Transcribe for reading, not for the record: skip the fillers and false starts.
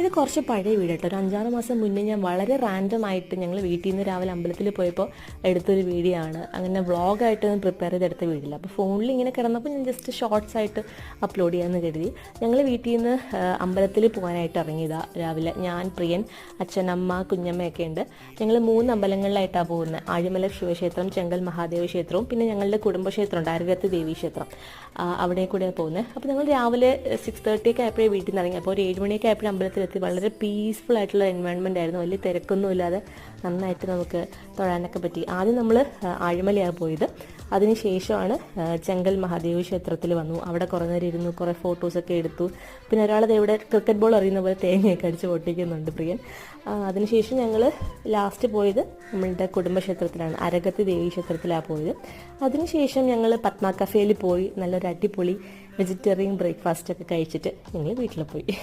ഇത് കുറച്ച് പഴയ വീട് കേട്ടോ. ഒരു 5-6 മാസം മുന്നേ ഞാൻ വളരെ റാൻഡം ആയിട്ട് ഞങ്ങൾ വീട്ടിൽ നിന്ന് രാവിലെ അമ്പലത്തിൽ പോയപ്പോൾ എടുത്തൊരു വീഡിയോ ആണ്. അങ്ങനെ വ്ളോഗായിട്ട് പ്രിപ്പയർ ചെയ്തെടുത്ത വീഡിയോ. അപ്പോൾ ഫോണിൽ ഇങ്ങനെ കിടന്നപ്പോൾ ഞാൻ ജസ്റ്റ് ഷോർട്സ് ആയിട്ട് അപ്ലോഡ് ചെയ്യാമെന്ന് കരുതി. ഞങ്ങൾ വീട്ടിൽ നിന്ന് അമ്പലത്തിൽ പോകാനായിട്ട് ഇറങ്ങിയതാണ് രാവിലെ. ഞാൻ, പ്രിയൻ, അച്ഛനമ്മ, കുഞ്ഞമ്മയൊക്കെ ഉണ്ട്. ഞങ്ങൾ 3 അമ്പലങ്ങളിലായിട്ടാണ് പോകുന്നത്. ആഴിമല ശിവക്ഷേത്രം, ചെങ്കൽ മഹാദേവ ക്ഷേത്രവും പിന്നെ ഞങ്ങളുടെ കുടുംബക്ഷേത്രമുണ്ട് അരകത്ത് ദേവീ ക്ഷേത്രം, അവിടെ കൂടെയാണ് പോകുന്നത്. അപ്പോൾ ഞങ്ങൾ രാവിലെ 6:30 ഒക്കെ ആയപ്പോഴേ വീട്ടിൽ നിന്ന് ഇറങ്ങി. അപ്പോൾ ഒരു 7 മണിയൊക്കെ ആയപ്പോഴും അമ്പലത്തിലെത്തി. വളരെ പീസ്ഫുൾ ആയിട്ടുള്ള എൻവയോൺമെൻ്റ് ആയിരുന്നു. വലിയ തിരക്കൊന്നുമില്ലാതെ നന്നായിട്ട് നമുക്ക് തൊഴാനൊക്കെ പറ്റി. ആദ്യം നമ്മൾ ആഴിമലയാണ് പോയത്. അതിനുശേഷമാണ് ചെങ്കൽ മഹാദേവ ക്ഷേത്രത്തിൽ വന്നു. അവിടെ കുറേ നേരം ഇരുന്നു, കുറേ ഫോട്ടോസൊക്കെ എടുത്തു. പിന്നെ ഒരാളത് ഇവിടെ ക്രിക്കറ്റ് ബോൾ അറിയുന്ന പോലെ തേങ്ങയൊക്കെ അടിച്ച് പൊട്ടിക്കുന്നുണ്ട് പ്രിയൻ. അതിനുശേഷം ഞങ്ങൾ ലാസ്റ്റ് പോയത് നമ്മളുടെ കുടുംബക്ഷേത്രത്തിലാണ്, അരകത്ത് ദേവീ ക്ഷേത്രത്തിലാണ് പോയത്. അതിനുശേഷം ഞങ്ങൾ പത്മ കഫേയിൽ പോയി നല്ലൊരു അടിപൊളി വെജിറ്റേറിയൻ ബ്രേക്ക്ഫാസ്റ്റൊക്കെ കഴിച്ചിട്ട് ഞങ്ങൾ വീട്ടിൽ പോയി.